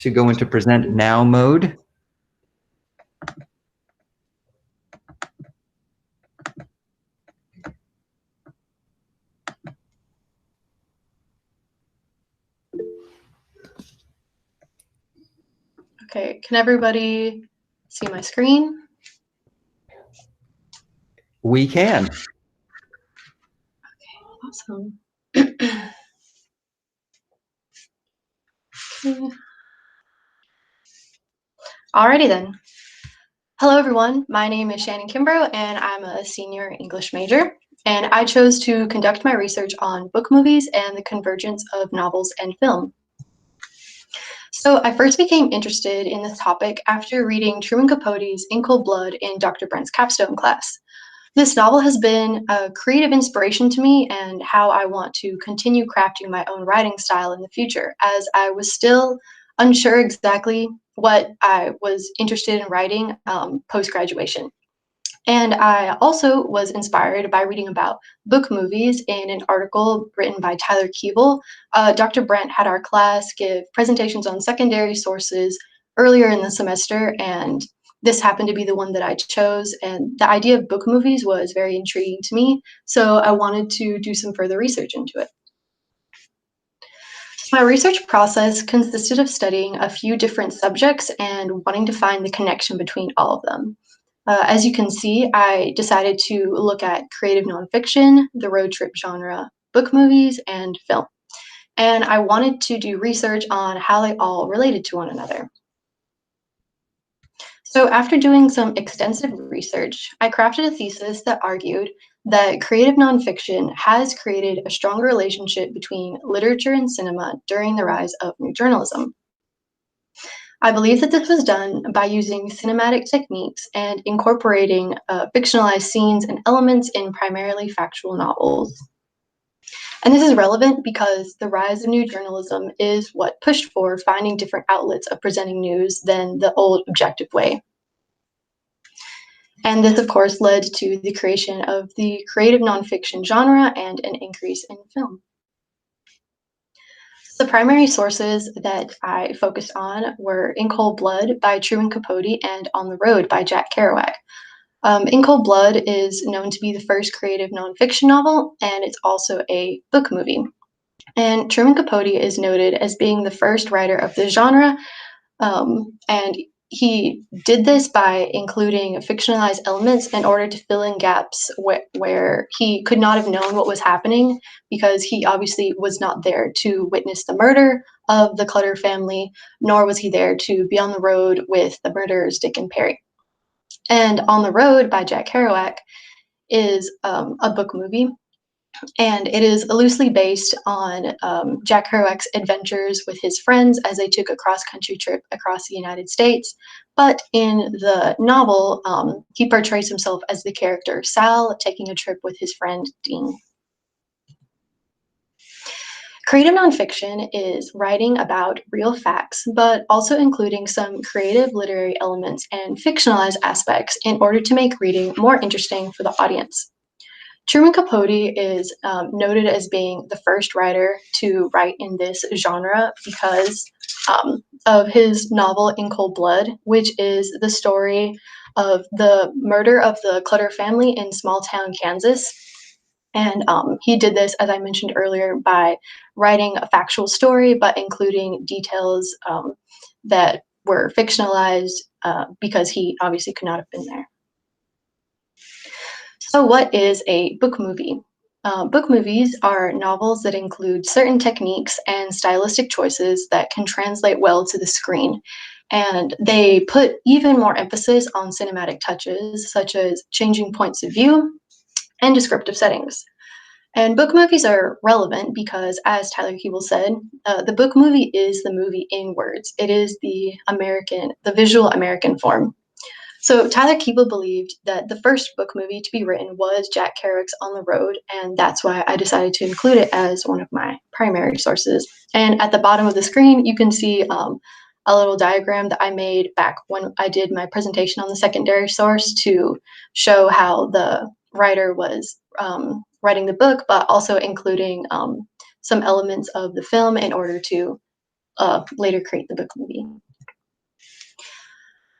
to go into present now mode. Okay, can everybody see my screen? We can. Okay, awesome. Okay. Alrighty then. Hello everyone, my name is Shannon Kimbrough and I'm a senior English major, and I chose to conduct my research on book movies and the convergence of novels and film. So I first became interested in this topic after reading Truman Capote's In Cold Blood in Dr. Brent's capstone class. This novel has been a creative inspiration to me and how I want to continue crafting my own writing style in the future, as I was still unsure exactly what I was interested in writing post-graduation. And I also was inspired by reading about book movies in an article written by Tyler Keeble. Dr. Brent had our class give presentations on secondary sources earlier in the semester, and this happened to be the one that I chose. And the idea of book movies was very intriguing to me, so I wanted to do some further research into it. My research process consisted of studying a few different subjects and wanting to find the connection between all of them. As you can see, I decided to look at creative nonfiction, the road trip genre, book movies, and film. And I wanted to do research on how they all related to one another. So after doing some extensive research, I crafted a thesis that argued that creative nonfiction has created a stronger relationship between literature and cinema during the rise of new journalism. I believe that this was done by using cinematic techniques and incorporating fictionalized scenes and elements in primarily factual novels. And this is relevant because the rise of new journalism is what pushed for finding different outlets of presenting news than the old objective way. And this, of course, led to the creation of the creative nonfiction genre and an increase in film. The primary sources that I focused on were In Cold Blood by Truman Capote and On the Road by Jack Kerouac. In Cold Blood is known to be the first creative nonfiction novel, and it's also a book movie. And Truman Capote is noted as being the first writer of the genre, and he did this by including fictionalized elements in order to fill in gaps where he could not have known what was happening, because he obviously was not there to witness the murder of the Clutter family, nor was he there to be on the road with the murderers Dick and Perry. And On the Road by Jack Kerouac is a book movie, and it is loosely based on Jack Kerouac's adventures with his friends as they took a cross-country trip across the United States. But in the novel, he portrays himself as the character Sal taking a trip with his friend Dean. Creative nonfiction is writing about real facts, but also including some creative literary elements and fictionalized aspects in order to make reading more interesting for the audience. Truman Capote is noted as being the first writer to write in this genre because of his novel In Cold Blood, which is the story of the murder of the Clutter family in small town Kansas. And he did this, as I mentioned earlier, by writing a factual story, but including details that were fictionalized because he obviously could not have been there. So what is a book movie? Book movies are novels that include certain techniques and stylistic choices that can translate well to the screen. And they put even more emphasis on cinematic touches, such as changing points of view and descriptive settings. And book movies are relevant because, as Tyler Keeble said, the book movie is the movie in words. It is the visual American form. So Tyler Keeble believed that the first book movie to be written was Jack Kerouac's On the Road, and that's why I decided to include it as one of my primary sources. And at the bottom of the screen, you can see a little diagram that I made back when I did my presentation on the secondary source to show how the writer was writing the book, but also including some elements of the film in order to later create the book movie.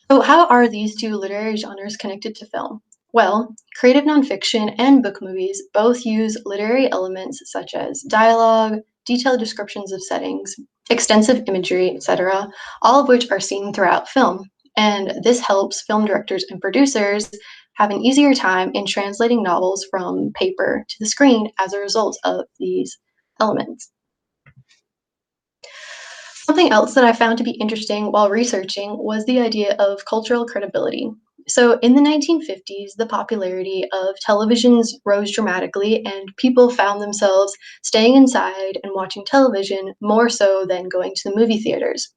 So how are these two literary genres connected to film? Well, creative nonfiction and book movies both use literary elements such as dialogue, detailed descriptions of settings, extensive imagery, etc., all of which are seen throughout film. And this helps film directors and producers have an easier time in translating novels from paper to the screen as a result of these elements. Something else that I found to be interesting while researching was the idea of cultural credibility. So, in the 1950s, the popularity of televisions rose dramatically, and people found themselves staying inside and watching television more so than going to the movie theaters.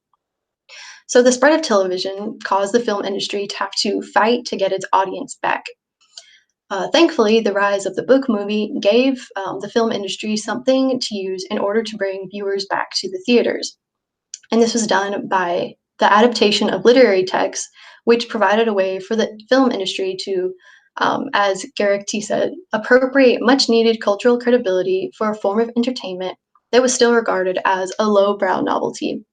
So, the spread of television caused the film industry to have to fight to get its audience back. Thankfully, the rise of the book movie gave the film industry something to use in order to bring viewers back to the theaters. And this was done by the adaptation of literary texts, which provided a way for the film industry to, as Garrick T said, appropriate much needed cultural credibility for a form of entertainment that was still regarded as a lowbrow novelty.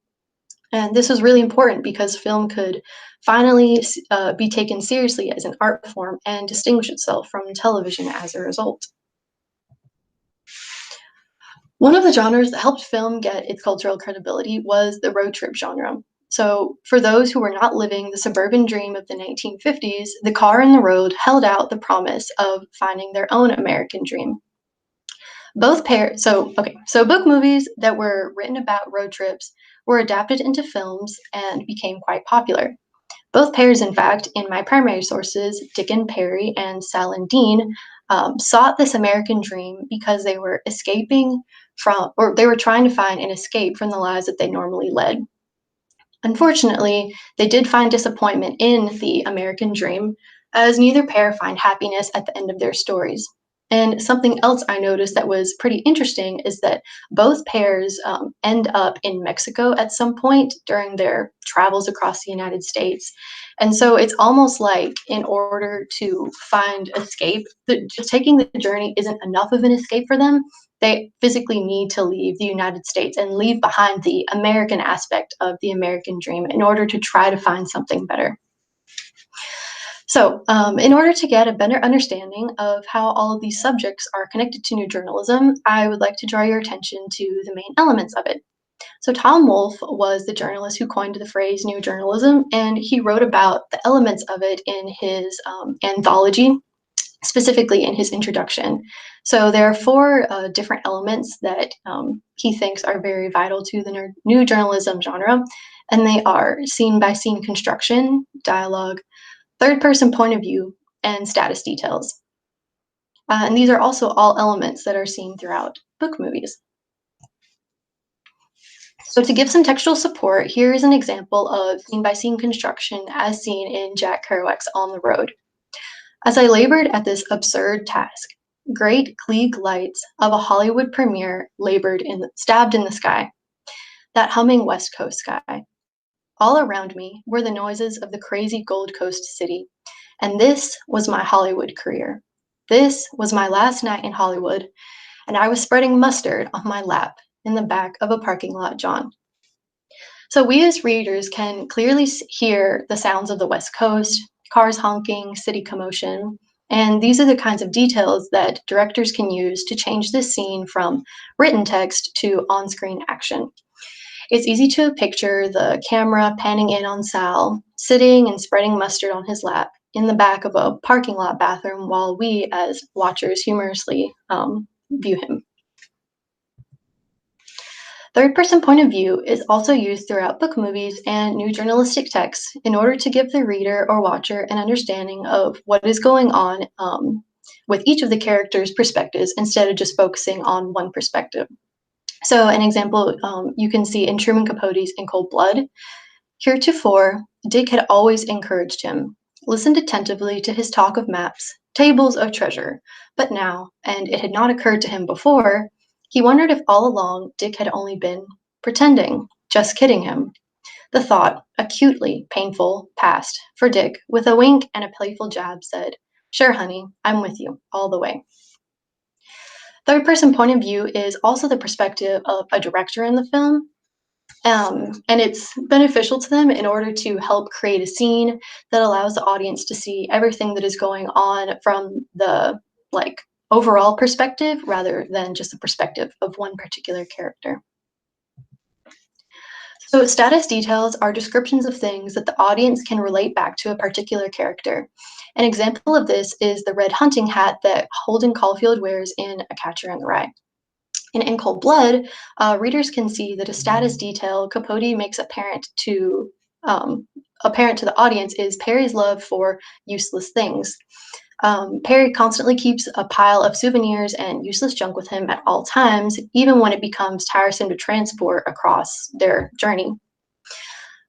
And this was really important because film could finally be taken seriously as an art form and distinguish itself from television as a result. One of the genres that helped film get its cultural credibility was the road trip genre. So, for those who were not living the suburban dream of the 1950s, the car and the road held out the promise of finding their own American dream. So book movies that were written about road trips were adapted into films and became quite popular. Both pairs, in fact, in my primary sources, Dickon Perry and Sal and Dean, sought this American dream because they were escaping from, or they were trying to find an escape from the lives that they normally led. Unfortunately, they did find disappointment in the American dream, as neither pair find happiness at the end of their stories. And something else I noticed that was pretty interesting is that both pairs end up in Mexico at some point during their travels across the United States. And so it's almost like in order to find escape, just taking the journey isn't enough of an escape for them. They physically need to leave the United States and leave behind the American aspect of the American dream in order to try to find something better. So, in order to get a better understanding of how all of these subjects are connected to new journalism, I would like to draw your attention to the main elements of it. So, Tom Wolfe was the journalist who coined the phrase new journalism, and he wrote about the elements of it in his anthology, specifically in his introduction. So, there are four different elements that he thinks are very vital to the new journalism genre, and they are scene by scene construction, dialogue, third person point of view, and status details. And these are also all elements that are seen throughout book movies. So to give some textual support, here is an example of scene by scene construction as seen in Jack Kerouac's On the Road. As I labored at this absurd task, great Klieg lights of a Hollywood premiere stabbed in the sky, that humming West Coast sky. All around me were the noises of the crazy Gold Coast city, and this was my Hollywood career. This was my last night in Hollywood, and I was spreading mustard on my lap in the back of a parking lot, John. So we as readers can clearly hear the sounds of the West Coast, cars honking, city commotion, and these are the kinds of details that directors can use to change this scene from written text to on-screen action. It's easy to picture the camera panning in on Sal, sitting and spreading mustard on his lap in the back of a parking lot bathroom while we, as watchers, humorously view him. Third person point of view is also used throughout book movies and new journalistic texts in order to give the reader or watcher an understanding of what is going on with each of the characters' perspectives instead of just focusing on one perspective. So an example you can see in Truman Capote's In Cold Blood. Heretofore, Dick had always encouraged him, listened attentively to his talk of maps, tables of treasure, but now, and it had not occurred to him before, he wondered if all along Dick had only been pretending, just kidding him. The thought, acutely painful, passed, for Dick, with a wink and a playful jab, said, "Sure, honey, I'm with you, all the way." Third person point of view is also the perspective of a director in the film. And it's beneficial to them in order to help create a scene that allows the audience to see everything that is going on from the like overall perspective rather than just the perspective of one particular character. So status details are descriptions of things that the audience can relate back to a particular character. An example of this is the red hunting hat that Holden Caulfield wears in A Catcher in the Rye. In Cold Blood, readers can see that a status detail Capote makes apparent to the audience is Perry's love for useless things. Perry constantly keeps a pile of souvenirs and useless junk with him at all times, even when it becomes tiresome to transport across their journey.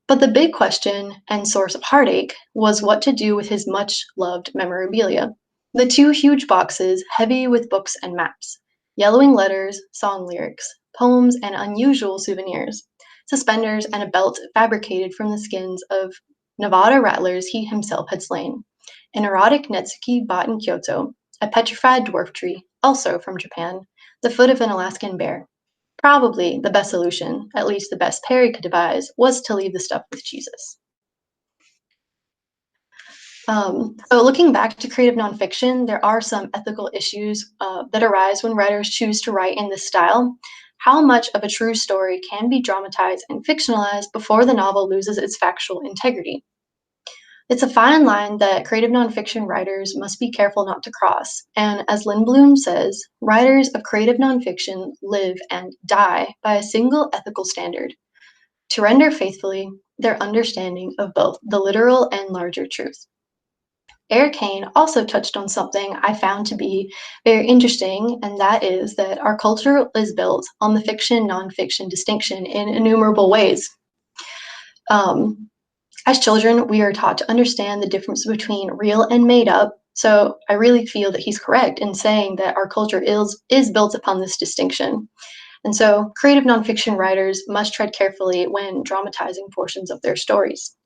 But the big question and source of heartache was what to do with his much-loved memorabilia. The two huge boxes, heavy with books and maps, yellowing letters, song lyrics, poems, and unusual souvenirs, suspenders, and a belt fabricated from the skins of Nevada rattlers he himself had slain, an erotic netsuke bought in Kyoto, a petrified dwarf tree, also from Japan, the foot of an Alaskan bear. Probably the best solution, at least the best Perry could devise, was to leave the stuff with Jesus. So looking back to creative nonfiction, there are some ethical issues that arise when writers choose to write in this style. How much of a true story can be dramatized and fictionalized before the novel loses its factual integrity? It's a fine line that creative nonfiction writers must be careful not to cross. And as Lindblom says, writers of creative nonfiction live and die by a single ethical standard: to render faithfully their understanding of both the literal and larger truth. Eric Kane also touched on something I found to be very interesting, and that is that our culture is built on the fiction-nonfiction distinction in innumerable ways. Um, as children, we are taught to understand the difference between real and made up, so I really feel that he's correct in saying that our culture is built upon this distinction. And so creative nonfiction writers must tread carefully when dramatizing portions of their stories.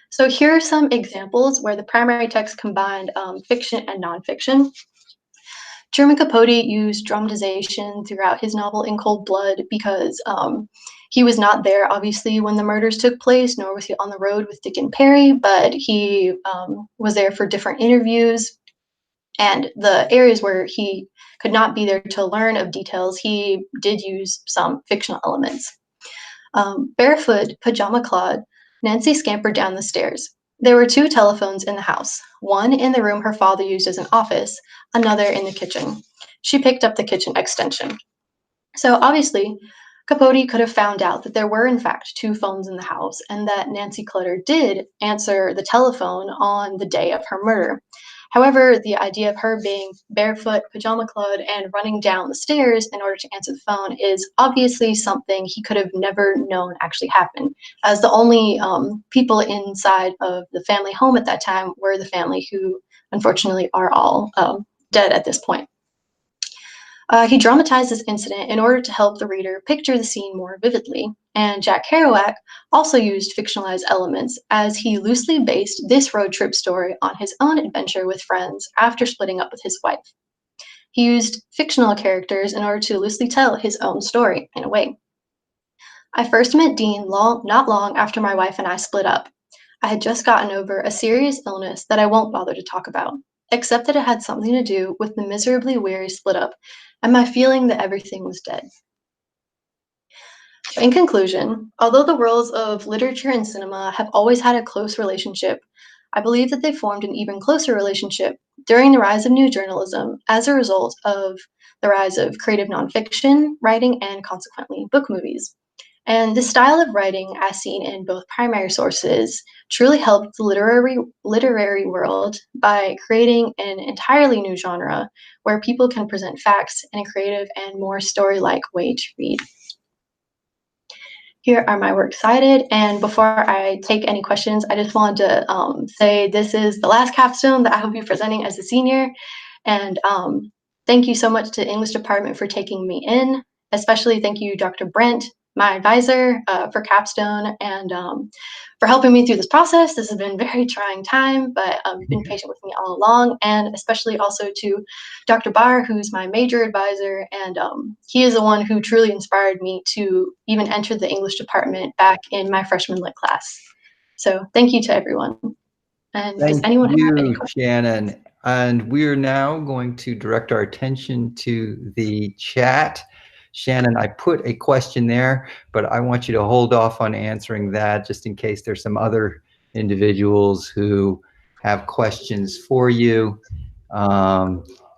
So here are some examples where the primary text combined fiction and nonfiction. Truman Capote used dramatization throughout his novel In Cold Blood because he was not there, obviously, when the murders took place, nor was he on the road with Dick and Perry, but he was there for different interviews. And the areas where he could not be there to learn of details, he did use some fictional elements. Barefoot, pajama clad, Nancy scampered down the stairs. There were two telephones in the house, one in the room her father used as an office, another in the kitchen. She picked up the kitchen extension. So obviously, Capote could have found out that there were in fact two phones in the house and that Nancy Clutter did answer the telephone on the day of her murder. However, the idea of her being barefoot, pajama clad, and running down the stairs in order to answer the phone is obviously something he could have never known actually happened, as the only people inside of the family home at that time were the family who unfortunately are all dead at this point. He dramatized this incident in order to help the reader picture the scene more vividly, and Jack Kerouac also used fictionalized elements as he loosely based this road trip story on his own adventure with friends after splitting up with his wife. He used fictional characters in order to loosely tell his own story, in a way. I first met Dean not long after my wife and I split up. I had just gotten over a serious illness that I won't bother to talk about, except that it had something to do with the miserably weary split up and my feeling that everything was dead. In conclusion, although the worlds of literature and cinema have always had a close relationship, I believe that they formed an even closer relationship during the rise of new journalism as a result of the rise of creative nonfiction writing and consequently book movies. And this style of writing, as seen in both primary sources, truly helped the literary world by creating an entirely new genre where people can present facts in a creative and more story-like way to read. Here are my works cited, and before I take any questions, I just wanted to say this is the last capstone that I will be presenting as a senior, and thank you so much to the English department for taking me in. Especially thank you, Dr. Brent, my advisor for capstone and for helping me through this process. This has been a very trying time, but been patient with me all along, and especially also to Dr. Barr, who's my major advisor, and he is the one who truly inspired me to even enter the English department back in my freshman lit class. So thank you to everyone. And does Thank anyone have any you, questions? Shannon. And we're now going to direct our attention to the chat. Shannon, I put a question there, but I want you to hold off on answering that just in case there's some other individuals who have questions for you.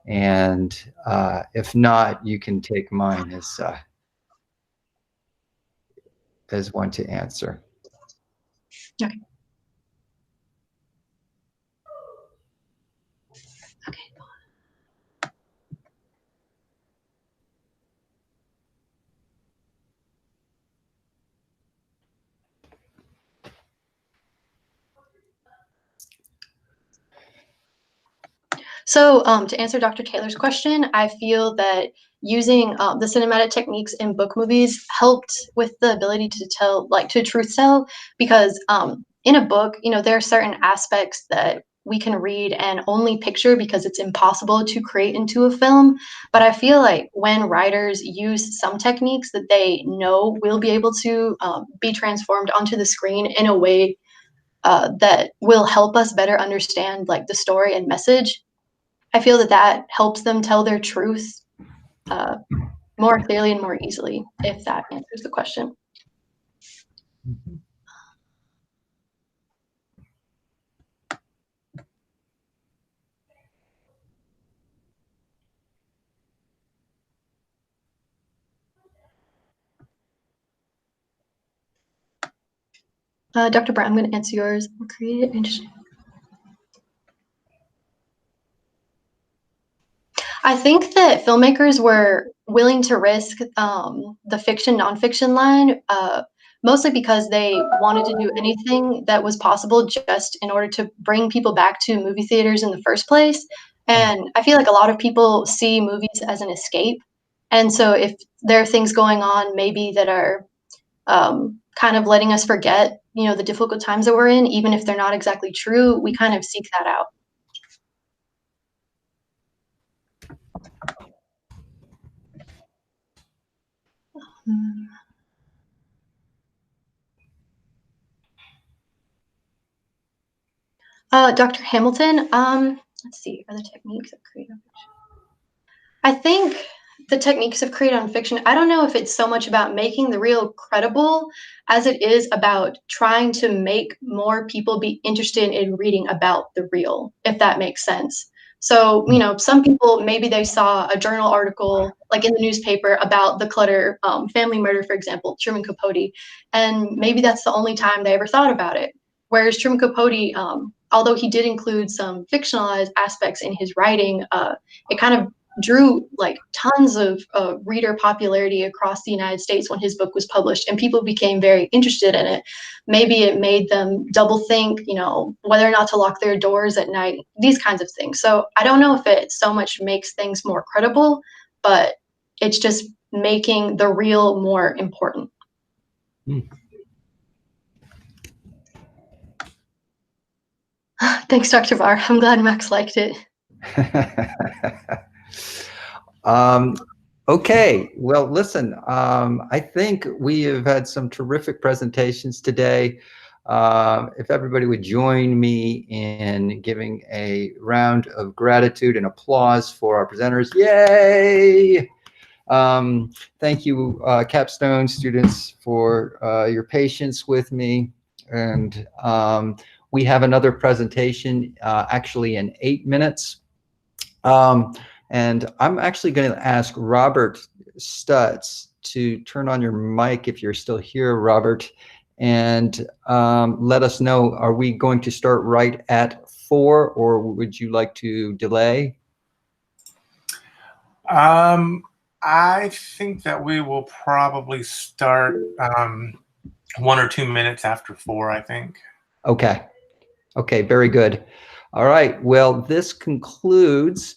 If not, you can take mine as one to answer. Okay. Okay. So to answer Dr. Taylor's question, I feel that using the cinematic techniques in book movies helped with the ability to tell, like to truth tell, because in a book, you know, there are certain aspects that we can read and only picture because it's impossible to create into a film. But I feel like when writers use some techniques that they know will be able to be transformed onto the screen in a way that will help us better understand like the story and message, I feel that that helps them tell their truth more clearly and more easily, if that answers the question. Dr. Brown, I'm going to answer yours. Creative, interesting. I think that filmmakers were willing to risk the fiction nonfiction line mostly because they wanted to do anything that was possible just in order to bring people back to movie theaters in the first place. And I feel like a lot of people see movies as an escape. And so if there are things going on maybe that are kind of letting us forget, you know, the difficult times that we're in, even if they're not exactly true, we kind of seek that out. Dr. Hamilton, let's see, are the techniques of creative fiction? I think the techniques of creative fiction, I don't know if it's so much about making the real credible as it is about trying to make more people be interested in reading about the real, if that makes sense. So, you know, some people, maybe they saw a journal article, like in the newspaper, about the Clutter family murder, for example, Truman Capote, and maybe that's the only time they ever thought about it. Whereas Truman Capote, although he did include some fictionalized aspects in his writing, it kind of drew like tons of reader popularity across the United States when his book was published, and people became very interested in it. Maybe it made them double think, you know, whether or not to lock their doors at night, these kinds of things. So I don't know if it so much makes things more credible, but it's just making the real more important. Thanks, Dr. Barr. I'm glad Max liked it. Okay, well, listen, I think we have had some terrific presentations today. If everybody would join me in giving a round of gratitude and applause for our presenters. Yay! Thank you, capstone students, for your patience with me. And we have another presentation actually in 8 minutes. And I'm actually going to ask Robert Stutz to turn on your mic if you're still here, Robert, and let us know, are we going to start right at 4 or would you like to delay? I think that we will probably start 1 or 2 minutes after 4, I think. Okay. Okay, very good. All right, well, this concludes